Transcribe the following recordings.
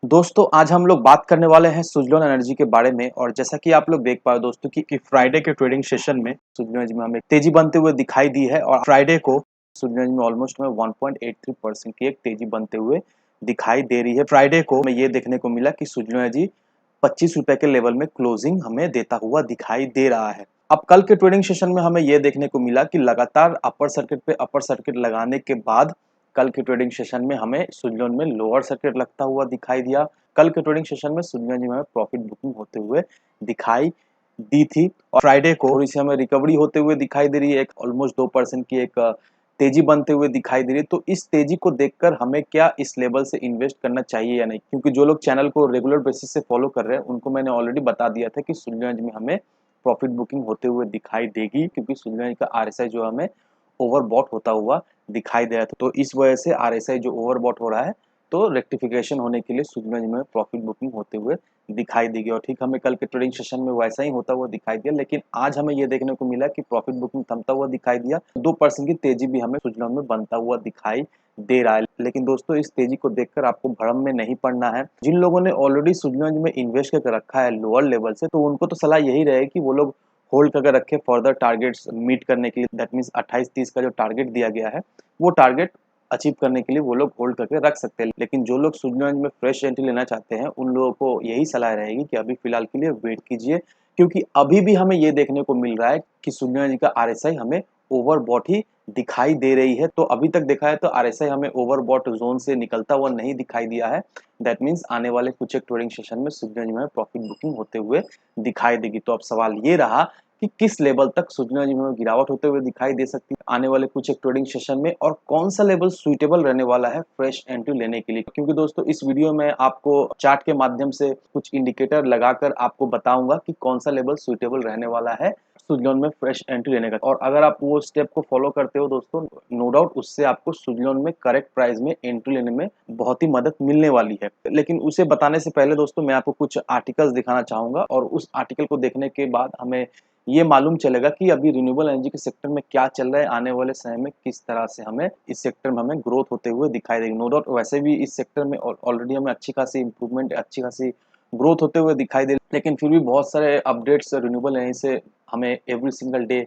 दोस्तों आज हम लोग बात करने वाले हैं सुज़लोन एनर्जी के बारे में। और जैसा कि आप लोग देख पाए दोस्तों कि फ्राइडे के ट्रेडिंग सेशन में सुज़लोन एनर्जी में हमें तेजी बनते हुए दिखाई दी है और फ्राइडे को सुज़लोन एनर्जी में ऑलमोस्ट हमें 1.83% की एक तेजी बनते हुए दिखाई दे रही है। फ्राइडे को हमें ये देखने को मिला कि सुज़लोन एनर्जी 25 रुपए के लेवल में क्लोजिंग हमें देता हुआ दिखाई दे रहा है। अब कल के ट्रेडिंग सेशन में हमें ये देखने को मिला कि लगातार अपर सर्किट पे अपर सर्किट लगाने के बाद कल के ट्रेडिंग सेशन में हमें सुज़लोन में लोअर सर्किट लगता हुआ दिखाई दिया। कल के ट्रेडिंग सेशन में सुज़लोन जी में प्रॉफिट बुकिंग होते हुए दिखाई दी थी और फ्राइडे को थोड़ी सी हमें रिकवरी होते हुए दिखाई दे रही है। एक ऑलमोस्ट 2% की एक तेजी बनते हुए दिखाई दे रही है। तो इस तेजी को देखकर हमें क्या इस लेवल से इन्वेस्ट करना चाहिए या नहीं, क्योंकि जो लोग चैनल को रेगुलर बेसिस से फॉलो कर रहे हैं उनको मैंने ऑलरेडी बता दिया था कि सुज़लोन में हमें प्रॉफिट बुकिंग होते हुए दिखाई देगी, क्योंकि सुज़लोन का आरएसआई जो हमें ओवरबॉट होता हुआ दिखाई दे रहा था। तो इस वजह से आरएसआई जो ओवरबॉट हो रहा है तो रेक्टिफिकेशन होने के लिए सुज़लोन में प्रॉफिट बुकिंग होते हुए दिखाई देगी। और ठीक हमें कल के ट्रेडिंग सेशन में वैसा ही होता हुआ दिखाई दिया, लेकिन आज हमें ये देखने को मिला कि प्रॉफिट बुकिंग थमता हुआ दिखाई दिया। 2% की तेजी भी हमें सुज़लोन में बनता हुआ दिखाई दे रहा है। लेकिन दोस्तों इस तेजी को देखकर आपको भ्रम में नहीं पड़ना है। जिन लोगों ने ऑलरेडी सुज़लोन में इन्वेस्ट करके रखा है लोअर लेवल से, तो उनको तो सलाह यही रहे कि वो लोग होल्ड करके रखे फर्दर टारगेट्स मीट करने के लिए। दैट मीन्स 28-30 का जो टारगेट दिया गया है वो टारगेट अचीव करने के लिए वो लोग होल्ड करके रख सकते हैं। लेकिन जो लोग सुज़लोन में फ्रेश एंट्री लेना चाहते हैं उन लोगों को यही सलाह रहेगी कि अभी फिलहाल के लिए वेट कीजिए, क्योंकि अभी भी हमें ये देखने को मिल रहा है कि सुज़लोन का आरएसआई हमें ओवरबॉट ही दिखाई दे रही है। तो अभी तक देखा है तो आरएसआई हमें ओवरबॉट जोन से निकलता हुआ नहीं दिखाई दिया है। दैट मीन्स आने वाले कुछ एक ट्रेडिंग सेशन में सुज़लोन में प्रॉफिट बुकिंग होते हुए दिखाई देगी। तो अब सवाल ये रहा कि किस लेवल तक सुज़लोन में गिरावट होते हुए दिखाई दे सकती है आने वाले कुछ एक ट्रेडिंग सेशन में, और कौन सा लेवल सुइटेबल रहने वाला है फ्रेश एंट्री लेने के लिए। क्योंकि दोस्तों इस वीडियो में आपको चार्ट के माध्यम से कुछ इंडिकेटर लगाकर आपको बताऊंगा कि कौन सा लेवल सुइटेबल रहने वाला है सुज़लोन में फ्रेश एंट्री लेने का। और अगर आप वो स्टेप को फॉलो करते हो दोस्तों, नो डाउट उससे आपको सुज़लोन में करेक्ट प्राइस में एंट्री लेने में बहुत ही मदद मिलने वाली है। लेकिन उसे बताने से पहले दोस्तों मैं आपको कुछ आर्टिकल्स दिखाना चाहूंगा, और उस आर्टिकल को देखने के बाद हमें ये मालूम चलेगा कि अभी रिन्यूएबल एनर्जी के सेक्टर में क्या चल रहा है, आने वाले समय में किस तरह से हमें इस सेक्टर में हमें ग्रोथ होते हुए दिखाई देगी। नो डाउट वैसे भी इस सेक्टर में ऑलरेडी हमें अच्छी खासी इंप्रूवमेंट, अच्छी खासी ग्रोथ होते हुए दिखाई दे, लेकिन फिर भी बहुत सारे अपडेट्स रिन्यूएबल एनर्जी से हमें एवरी सिंगल डे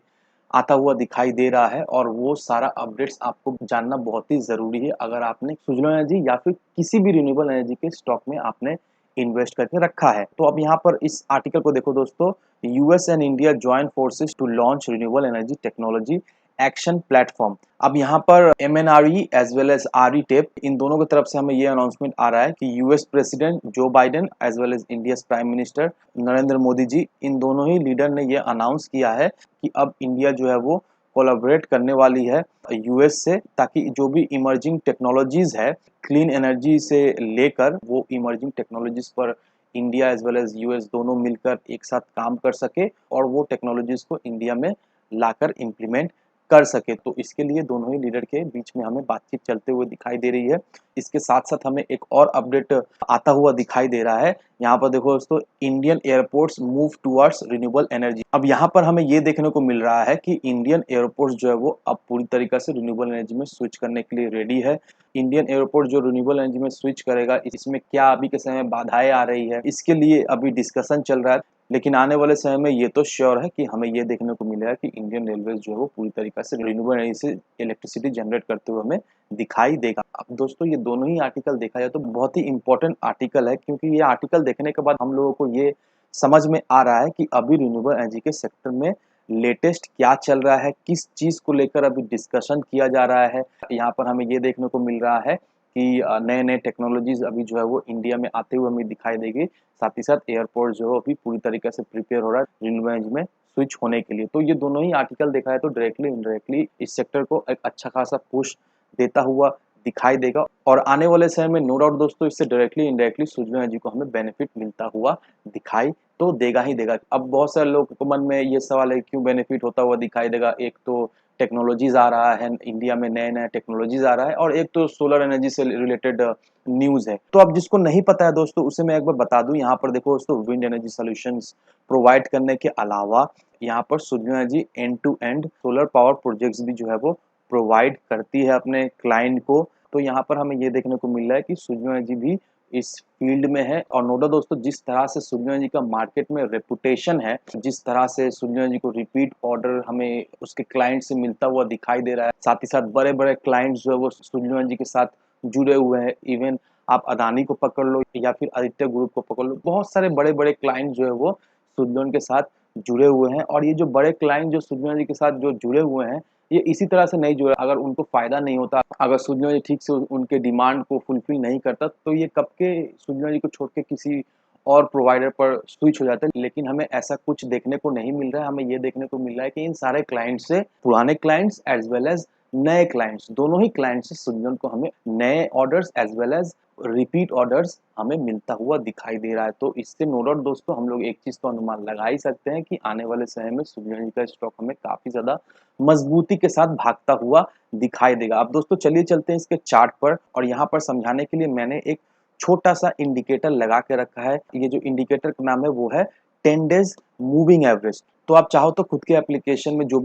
आता हुआ दिखाई दे रहा है। और वो सारा अपडेट्स आपको जानना बहुत ही ज़रूरी है अगर आपने सुज़लोन एनर्जी या फिर किसी भी रिन्यूएबल एनर्जी के स्टॉक में आपने इन्वेस्ट करके रखा है। तो अब यहाँ पर इस आर्टिकल को देखो दोस्तों, US and India join forces to launch renewable energy technology action platform. अब यहाँ पर MNRE as well as RETAP, इन दोनों की तरफ से हमें ये अनाउंसमेंट आ रहा है कि US president Joe Biden as well as India prime minister Narendra Modi ji, इन दोनों ही लीडर ने ये अनाउंस किया है कि अब इंडिया जो है वो कोलैबोरेट करने वाली है यूएस से, ताकि जो भी इमर्जिंग टेक्नोलॉजीज है क्लीन एनर्जी से लेकर वो इमर्जिंग टेक्नोलॉजीज पर India as well as US दोनों मिलकर एक साथ काम कर सके और वो टेक्नोलॉजीज को इंडिया में लाकर इम्प्लीमेंट कर सके। तो इसके लिए दोनों ही लीडर के बीच में हमें बातचीत चलते हुए दिखाई दे रही है। इसके साथ साथ हमें एक और अपडेट आता हुआ दिखाई दे रहा है। यहाँ पर देखो दोस्तों, Indian airports move towards renewable energy. अब यहाँ पर हमें ये देखने को मिल रहा है कि इंडियन एयरपोर्ट्स जो है वो अब पूरी तरीके से रिन्यूएबल एनर्जी में स्विच करने के लिए रेडी है। इंडियन एयरपोर्ट जो रिन्यूएबल एनर्जी में स्विच करेगा, इसमें क्या अभी के समय में बाधाएं आ रही है, इसके लिए अभी डिस्कशन चल रहा है। लेकिन आने वाले समय में ये तो श्योर है कि हमें ये देखने को मिलेगा कि इंडियन रेलवेज जो है वो पूरी तरीके से रिन्यूएबल एनर्जी से इलेक्ट्रिसिटी जनरेट करते हुए हमें दिखाई देगा। अब दोस्तों ये दोनों ही आर्टिकल देखा जाए तो बहुत ही इंपॉर्टेंट आर्टिकल है, क्योंकि ये आर्टिकल देखने के बाद हम लोगों को ये समझ में आ रहा है कि अभी रिन्यूएबल एनर्जी के सेक्टर में लेटेस्ट क्या चल रहा है, किस चीज को लेकर अभी डिस्कशन किया जा रहा है। यहाँ पर हमें ये देखने को मिल रहा है कि नए नए टेक्नोलॉजीज अभी जो है वो इंडिया में आते हुए हमें दिखाई देगी। साथ ही साथ एयरपोर्ट जो है अभी पूरी तरीके से प्रिपेयर हो रहा है रिन्यूएबल एनर्जी में स्विच होने के लिए। तो ये दोनों ही आर्टिकल देखा है तो डायरेक्टली इनडायरेक्टली इस सेक्टर को एक अच्छा खासा पुश देता हुआ दिखाई देगा। और आने वाले समय में नो डाउट दोस्तों इससे डायरेक्टली इनडायरेक्टली सुज़लोन एनर्जी को हमें बेनिफिट मिलता हुआ दिखाई तो देगा ही देगा। अब बहुत सारे लोगों के मन में ये सवाल है क्यों बेनिफिट होता हुआ दिखाई देगा। एक तो टेक्नोलॉजीज आ रहा है इंडिया में, नए नए टेक्नोलॉजीज आ रहा है, और एक तो सोलर एनर्जी से रिलेटेड न्यूज है। तो अब जिसको नहीं पता है दोस्तों उसे मैं एक बार बता दूं, यहाँ पर देखो दोस्तों, विंड एनर्जी सॉल्यूशंस प्रोवाइड करने के अलावा यहाँ पर Suzlon energy end to end solar power projects भी जो है वो प्रोवाइड करती है अपने क्लाइंट को। तो यहाँ पर हमें ये देखने को मिल रहा है कि सुज़लोन एनर्जी भी इस फील्ड में है। और नो डाउट दोस्तों, जिस तरह से सूर्यनारायण जी का मार्केट में रेपुटेशन है, जिस तरह से सूर्यनारायण जी को रिपीट ऑर्डर हमें उसके क्लाइंट से मिलता हुआ दिखाई दे रहा है, साथ ही साथ बड़े-बड़े क्लाइंट्स जो है वो सूर्यनारायण जी के साथ जुड़े हुए हैं। इवन आप अदानी को पकड़ लो या फिर आदित्य ग्रुप को पकड़ लो, बहुत सारे बड़े-बड़े क्लाइंट जो है वो सूर्यनारायण के साथ जुड़े हुए हैं। और ये जो बड़े क्लाइंट जो सूर्यनारायण जी के साथ जो जुड़े हुए हैं, ये इसी तरह से नहीं जुड़े। अगर उनको फ़ायदा नहीं होता, अगर सूर्यनारायण जी ठीक से उनके डिमांड को फुलफ़िल नहीं करता, तो ये कब के सूर्यनारायण जी को छोड़ के किसी और प्रोवाइडर पर स्विच हो जाते हैं। लेकिन हमें ऐसा कुछ देखने को नहीं मिल रहा है। हमें ये देखने को मिल रहा है कि इन सारे क्लाइंट्स से, पुराने क्लाइंट्स एज़ वेल एज़ नए क्लाइंट्स, दोनों ही क्लाइंट्स से सूर्यनारायण को हमें नए orders as well as repeat orders हमें मिलता हुआ दिखाई दे रहा है। तो इससे नो डाउट दोस्तों, हम लोग एक चीज़ तो अनुमान लगा ही सकते हैं कि आने वाले समय में सूर्यनारायण जी का स्टॉक हमें काफ़ी ज़्यादा मजबूती के साथ भागता हुआ दिखाई देगा। अब दोस्तों चलिए चलते हैं इसके चार्ट पर, और यहाँ पर समझाने के लिए मैंने एक छोटा-सा इंडिकेटर लगा के रखा है। ये जो इंडिकेटर का नाम है वो है 10 डेज़ मूविंग एवरेज। तो आप चाहो तो खुद के एप्लीकेशन में, जो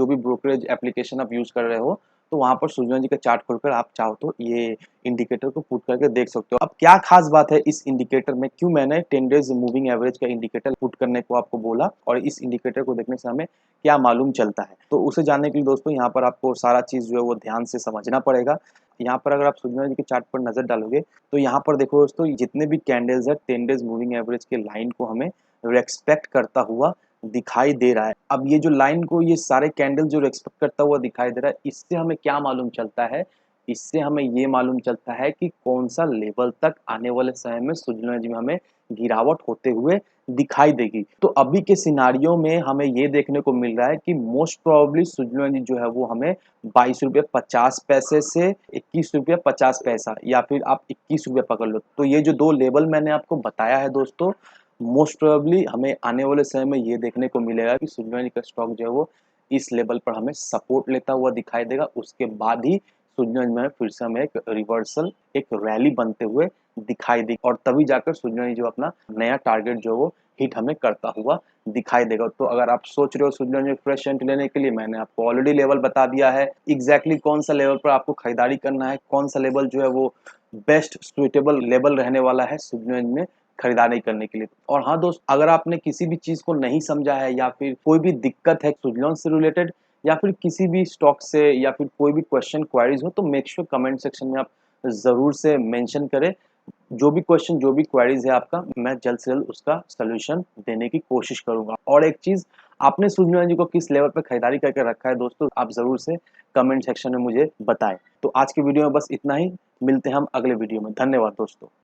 भी ब्रोकरेज एप्लीकेशन आप यूज़ कर रहे हो, तो वहाँ पर सूर्यनारायण जी का चार्ट खोलकर आप चाहो तो ये इंडिकेटर को पुट करके देख सकते हो। अब क्या खास बात है इस इंडिकेटर में, क्यों मैंने 10 डेज़ मूविंग एवरेज का इंडिकेटर पुट करने को आपको बोला, और इस इंडिकेटर को देखने से हमें क्या मालूम चलता है? तो उसे जानने के लिए दोस्तों, यहाँ पर आपको सारा चीज़ जो है वो ध्यान से समझना पड़ेगा। यहाँ पर अगर आप सूर्यनारायण जी के चार्ट पर नज़र डालोगे, तो यहाँ पर देखो दोस्तों, जितने भी कैंडल्स है 10 डेज़ मूविंग एवरेज के लाइन को हमें रिस्पेक्ट करता हुआ दिखाई दे रहा है। अब ये जो लाइन को, ये सारे कैंडल जो रिस्पेक्ट करता हुआ दिखाई दे रहा है, इससे हमें क्या मालूम चलता है? इससे हमें ये मालूम चलता है कि कौन-सा लेवल तक आने वाले समय में सूर्यनारायण जी में हमें गिरावट होते हुए दिखाई देगी। तो अभी के सिनेरियो में हमें ये देखने को मिल रहा है कि मोस्ट प्रोबेबली सूर्यनारायण जी जो है वो हमें ₹22.50 से ₹21.50, या फिर आप ₹21 पकड़ लो। तो ये जो 2 लेवल मैंने आपको बताया है दोस्तों, मोस्ट प्रोबेबली हमें आने वाले समय में ये देखने को मिलेगा कि सूर्यनारायण जी का स्टॉक जो है वो इस लेवल पर हमें सपोर्ट लेता हुआ दिखाई देगा। उसके बाद ही सूर्यनारायण में फिर से हमें एक रिवर्सल, एक रैली बनते हुए दिखाई देगी, और तभी जाकर सूर्यनारायण जो अपना नया टारगेट जो है वो हिट हमें करता हुआ दिखाई देगा। तो अगर आप सोच रहे हो सूर्यनारायण में फ्रेश एंट्री लेने के लिए, मैंने आपको ऑलरेडी लेवल बता दिया है। एग्जैक्टली कौन सा लेवल पर आपको खरीदारी करना है, कौन सा लेवल जो है वो बेस्ट सुइटेबल लेवल रहने वाला है सूर्यनारायण में खरीदारी करने के लिए। और हाँ दोस्त, अगर आपने किसी भी चीज़ को नहीं समझा है, या फिर कोई भी दिक्कत है सूर्यनारायण से रिलेटेड, या फिर किसी भी स्टॉक से, या फिर कोई भी क्वेश्चन क्वेरीज हो, तो मेक श्योर कमेंट सेक्शन में आप ज़रूर से मेंशन करें। जो भी क्वेश्चन, जो भी क्वेरीज है आपका, मैं जल्द से जल्द उसका सॉल्यूशन देने की कोशिश करूँगा। और एक चीज़, आपने सूर्यनारायण जी को किस लेवल पे खरीदारी करके रखा है दोस्तों, आप ज़रूर से कमेंट सेक्शन में मुझे बताएँ। तो आज की वीडियो में बस इतना ही, मिलते हैं हम अगले वीडियो में। धन्यवाद दोस्तों।